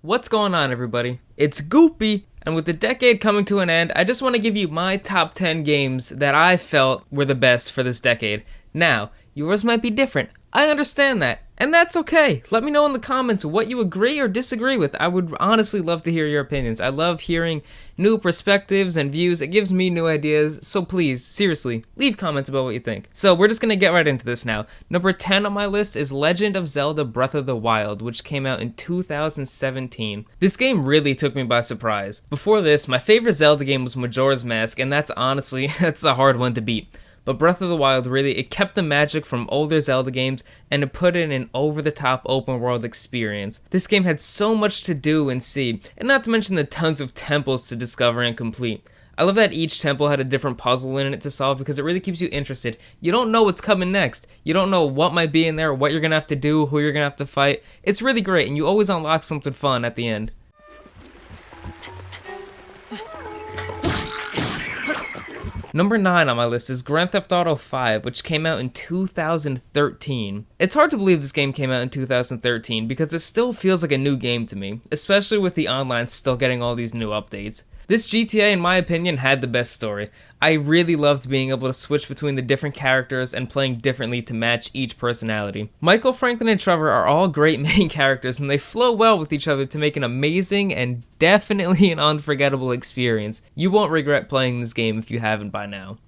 What's going on, everybody? It's Goopy, and with the decade coming to an end, I just want to give you my top 10 games that I felt were the best for this decade. Now, yours might be different. I understand that, and that's okay. Let me know in the comments what you agree or disagree with. I would honestly love to hear your opinions. I love hearing new perspectives and views. It gives me new ideas, so please, seriously, leave comments about what you think. So we're just gonna get right into this now. Number 10 on my list is Legend of Zelda Breath of the Wild, which came out in 2017. This game really took me by surprise. Before this, my favorite Zelda game was Majora's Mask, and that's honestly, that's a hard one to beat. But Breath of the Wild really, it kept the magic from older Zelda games and it put it in an over-the-top open-world experience. This game had so much to do and see, and not to mention the tons of temples to discover and complete. I love that each temple had a different puzzle in it to solve because it really keeps you interested. You don't know what's coming next. You don't know what might be in there, what you're gonna have to do, who you're gonna have to fight. It's really great, and you always unlock something fun at the end. Number 9 on my list is Grand Theft Auto 5, which came out in 2013. It's hard to believe this game came out in 2013 because it still feels like a new game to me, especially with the online still getting all these new updates. This GTA, in my opinion, had the best story. I really loved being able to switch between the different characters and playing differently to match each personality. Michael, Franklin, and Trevor are all great main characters and they flow well with each other to make an amazing and definitely an unforgettable experience. You won't regret playing this game if you haven't by now.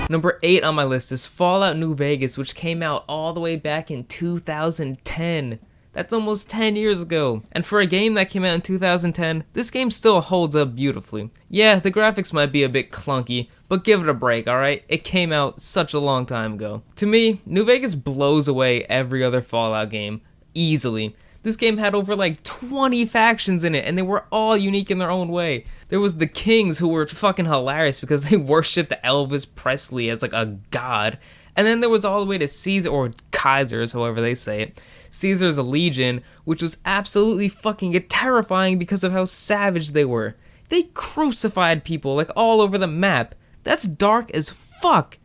Number 8 on my list is Fallout New Vegas, which came out all the way back in 2010. That's almost 10 years ago. And for a game that came out in 2010, this game still holds up beautifully. Yeah, the graphics might be a bit clunky, but give it a break, alright? It came out such a long time ago. To me, New Vegas blows away every other Fallout game, easily. This game had over like 20 factions in it, and they were all unique in their own way. There was the Kings, who were fucking hilarious because they worshipped Elvis Presley as like a god. And then there was all the way to Caesar, or Kaisers, however they say it. Caesar's Legion, which was absolutely fucking terrifying because of how savage they were. They crucified people like all over the map. That's dark as fuck.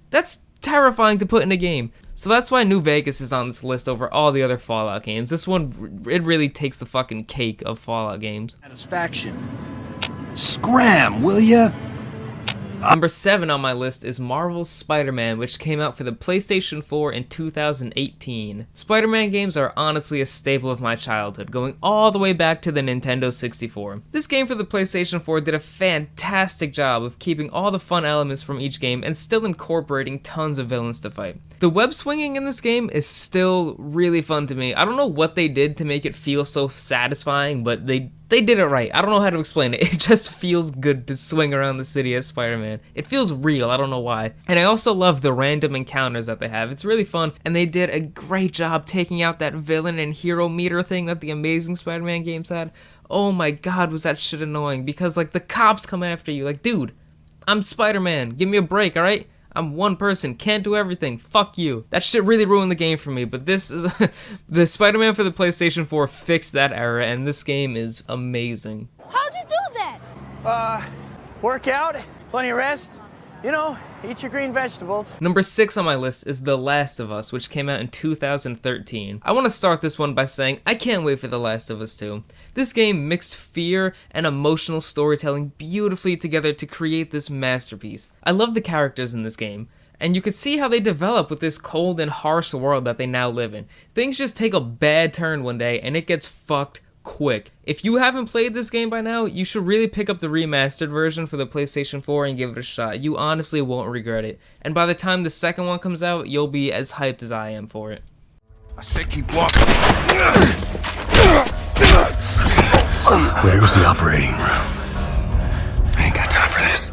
That's terrifying to put in a game. So that's why New Vegas is on this list over all the other Fallout games. This one, it really takes the fucking cake of Fallout games. Satisfaction. Scram, will ya? Number 7 on my list is Marvel's Spider-Man, which came out for the PlayStation 4 in 2018. Spider-Man games are honestly a staple of my childhood, going all the way back to the Nintendo 64. This game for the PlayStation 4 did a fantastic job of keeping all the fun elements from each game and still incorporating tons of villains to fight. The web swinging in this game is still really fun to me. I don't know what they did to make it feel so satisfying, but they did it right. I don't know how to explain it. It just feels good to swing around the city as Spider-Man. It feels real, I don't know why. And I also love the random encounters that they have. It's really fun, and they did a great job taking out that villain and hero meter thing that the Amazing Spider-Man games had. Oh my god, was that shit annoying, because like the cops come after you, like, dude, I'm Spider-Man, give me a break, alright? I'm one person, can't do everything, fuck you. That shit really ruined the game for me, but this is the Spider-Man for the PlayStation 4 fixed that error, and this game is amazing. How'd you do that? Work out, plenty of rest, you know, eat your green vegetables. Number 6 on my list is The Last of Us, which came out in 2013. I want to start this one by saying I can't wait for The Last of Us 2. This game mixed fear and emotional storytelling beautifully together to create this masterpiece. I love the characters in this game, and you can see how they develop with this cold and harsh world that they now live in. Things just take a bad turn one day and it gets fucked quick. If you haven't played this game by now, you should really pick up the remastered version for the PlayStation 4 and give it a shot. You honestly won't regret it. And by the time the second one comes out, you'll be as hyped as I am for it. I said keep walking. Where's the operating room? I ain't got time for this.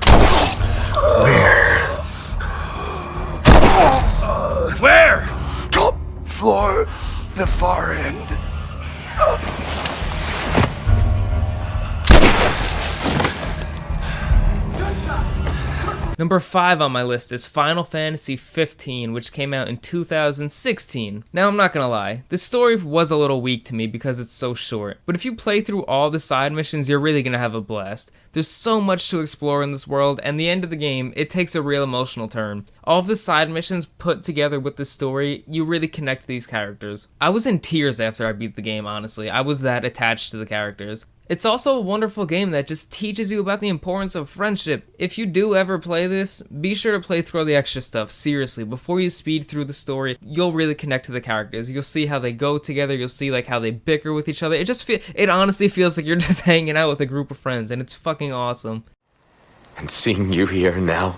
Where? Top floor, the far end. Number 5 on my list is Final Fantasy 15, which came out in 2016. Now, I'm not gonna lie, this story was a little weak to me because it's so short, but if you play through all the side missions, you're really gonna have a blast. There's so much to explore in this world, and the end of the game, it takes a real emotional turn. All of the side missions put together with the story, you really connect to these characters. I was in tears after I beat the game, honestly. I was that attached to the characters. It's also a wonderful game that just teaches you about the importance of friendship. If you do ever play this, be sure to play through all the extra stuff, seriously. Before you speed through the story, you'll really connect to the characters. You'll see how they go together, you'll see like how they bicker with each other. It honestly feels like you're just hanging out with a group of friends, and it's fucking awesome. And seeing you here now,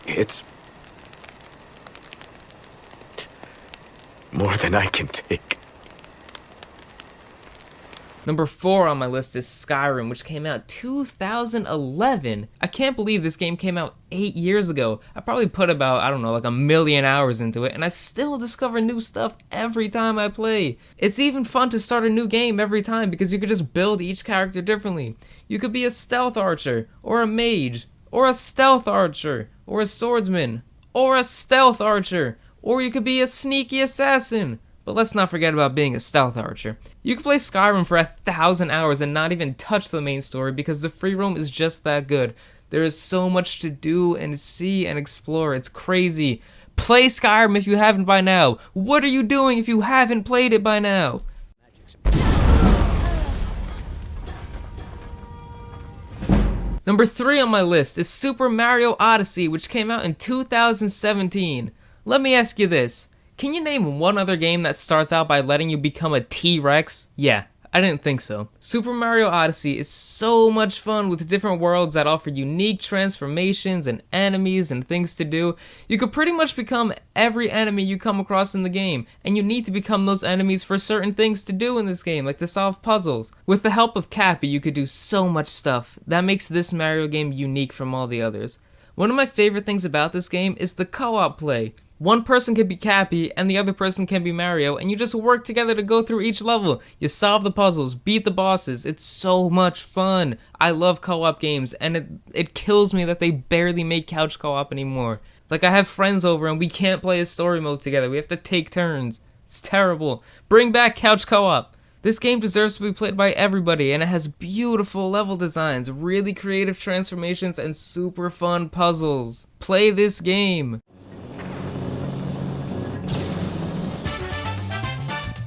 it's more than I can take. Number 4 on my list is Skyrim, which came out 2011. I can't believe this game came out 8 years ago. I probably put about, I don't know, like 1 million hours into it, and I still discover new stuff every time I play. It's even fun to start a new game every time because you could just build each character differently. You could be a stealth archer, or a mage, or a stealth archer, or a swordsman, or a stealth archer, or you could be a sneaky assassin. But let's not forget about being a stealth archer. You can play Skyrim for 1,000 hours and not even touch the main story because the free roam is just that good. There is so much to do and see and explore. It's crazy. Play Skyrim if you haven't by now. What are you doing if you haven't played it by now? Number 3 on my list is Super Mario Odyssey, which came out in 2017. Let me ask you this. Can you name one other game that starts out by letting you become a T-Rex? Yeah, I didn't think so. Super Mario Odyssey is so much fun with different worlds that offer unique transformations and enemies and things to do. You could pretty much become every enemy you come across in the game, and you need to become those enemies for certain things to do in this game, like to solve puzzles. With the help of Cappy, you could do so much stuff. That makes this Mario game unique from all the others. One of my favorite things about this game is the co-op play. One person can be Cappy, and the other person can be Mario, and you just work together to go through each level. You solve the puzzles, beat the bosses. It's so much fun. I love co-op games, and it kills me that they barely make couch co-op anymore. Like, I have friends over, and we can't play a story mode together. We have to take turns. It's terrible. Bring back couch co-op. This game deserves to be played by everybody, and it has beautiful level designs, really creative transformations, and super fun puzzles. Play this game.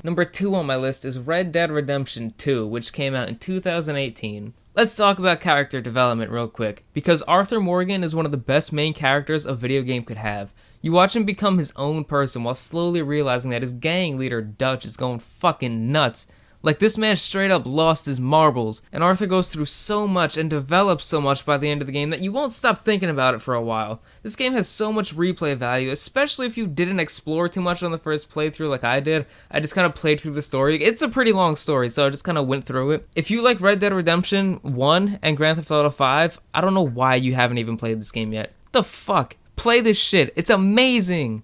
Number 2 on my list is Red Dead Redemption 2, which came out in 2018. Let's talk about character development real quick, because Arthur Morgan is one of the best main characters a video game could have. You watch him become his own person while slowly realizing that his gang leader Dutch is going fucking nuts. Like, this man straight up lost his marbles, and Arthur goes through so much and develops so much by the end of the game that you won't stop thinking about it for a while. This game has so much replay value, especially if you didn't explore too much on the first playthrough like I did. I just kind of played through the story. It's a pretty long story, so I just kind of went through it. If you like Red Dead Redemption 1 and Grand Theft Auto 5, I don't know why you haven't even played this game yet. What the fuck? Play this shit. It's amazing.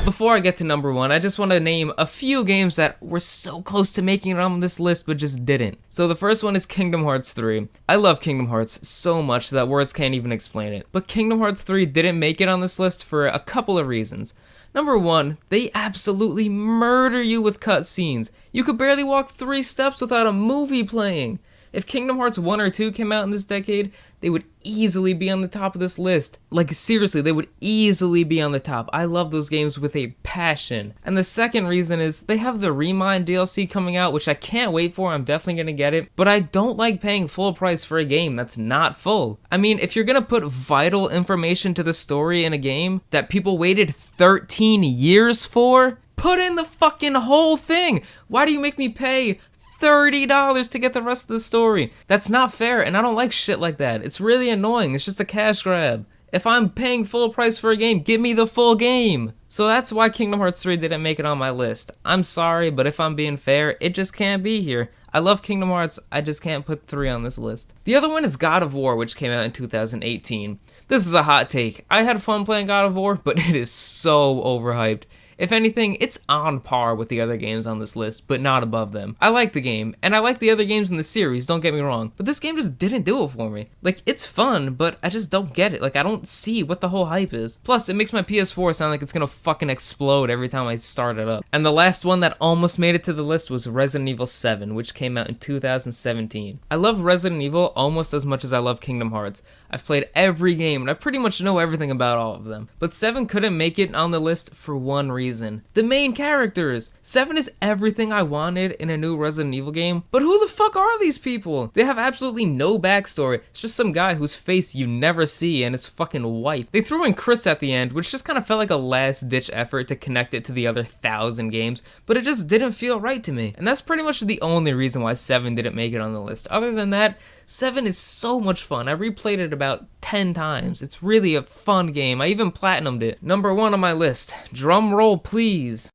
Before I get to number 1, I just want to name a few games that were so close to making it on this list but just didn't. So the first one is Kingdom Hearts 3. I love Kingdom Hearts so much that words can't even explain it. But Kingdom Hearts 3 didn't make it on this list for a couple of reasons. Number 1, they absolutely murder you with cutscenes. You could barely walk 3 steps without a movie playing. If Kingdom Hearts 1 or 2 came out in this decade, they would easily be on the top of this list. Like, seriously, they would easily be on the top. I love those games with a passion. And the second reason is they have the Remind DLC coming out, which I can't wait for. I'm definitely gonna get it. But I don't like paying full price for a game that's not full. I mean, if you're gonna put vital information to the story in a game that people waited 13 years for, put in the fucking whole thing. Why do you make me pay $30 to get the rest of the story? That's not fair, and I don't like shit like that. It's really annoying. It's just a cash grab. If I'm paying full price for a game, give me the full game. So that's why Kingdom Hearts 3 didn't make it on my list. I'm sorry, but if I'm being fair, it just can't be here. I love Kingdom Hearts, I just can't put 3 on this list. The other one is God of War, which came out in 2018. This is a hot take. I had fun playing God of War, but it is so overhyped. If anything, it's on par with the other games on this list, but not above them. I like the game, and I like the other games in the series, don't get me wrong, but this game just didn't do it for me. Like, it's fun, but I just don't get it. Like, I don't see what the whole hype is. Plus, it makes my PS4 sound like it's gonna fucking explode every time I start it up. And the last one that almost made it to the list was Resident Evil 7, which came out in 2017. I love Resident Evil almost as much as I love Kingdom Hearts. I've played every game, and I pretty much know everything about all of them. But 7 couldn't make it on the list for one reason. The main characters. 7 is everything I wanted in a new Resident Evil game, but who the fuck are these people? They have absolutely no backstory. It's just some guy whose face you never see and his fucking wife. They threw in Chris at the end, which just kind of felt like a last-ditch effort to connect it to the other 1,000 games, but it just didn't feel right to me. And that's pretty much the only reason why 7 didn't make it on the list. Other than that, 7 is so much fun. I replayed it about 10 times. It's really a fun game. I even platinumed it. Number 1 on my list. Drum roll, please.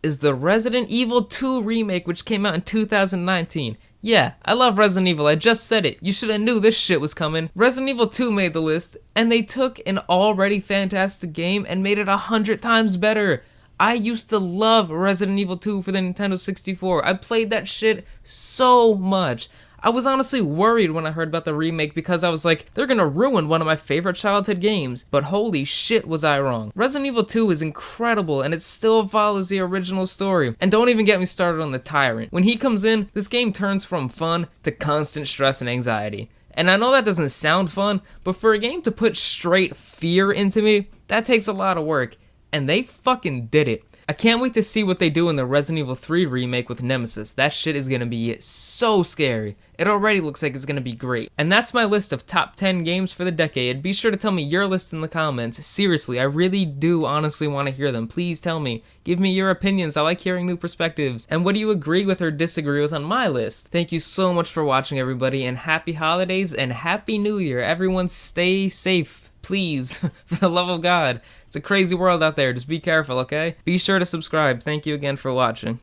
Is the Resident Evil 2 remake, which came out in 2019. Yeah, I love Resident Evil, I just said it. You shoulda knew this shit was coming. Resident Evil 2 made the list, and they took an already fantastic game and made it 100 times better. I used to love Resident Evil 2 for the Nintendo 64. I played that shit so much. I was honestly worried when I heard about the remake because I was like, they're gonna ruin one of my favorite childhood games. But holy shit was I wrong. Resident Evil 2 is incredible and it still follows the original story. And don't even get me started on the Tyrant. When he comes in, this game turns from fun to constant stress and anxiety. And I know that doesn't sound fun, but for a game to put straight fear into me, that takes a lot of work. And they fucking did it. I can't wait to see what they do in the Resident Evil 3 remake with Nemesis. That shit is gonna be so scary. It already looks like it's gonna be great. And that's my list of top 10 games for the decade. Be sure to tell me your list in the comments. Seriously, I really do honestly want to hear them. Please tell me. Give me your opinions. I like hearing new perspectives. And what do you agree with or disagree with on my list? Thank you so much for watching, everybody, and happy holidays and happy new year. Everyone stay safe. Please, for the love of God. It's a crazy world out there. Just be careful, okay? Be sure to subscribe. Thank you again for watching.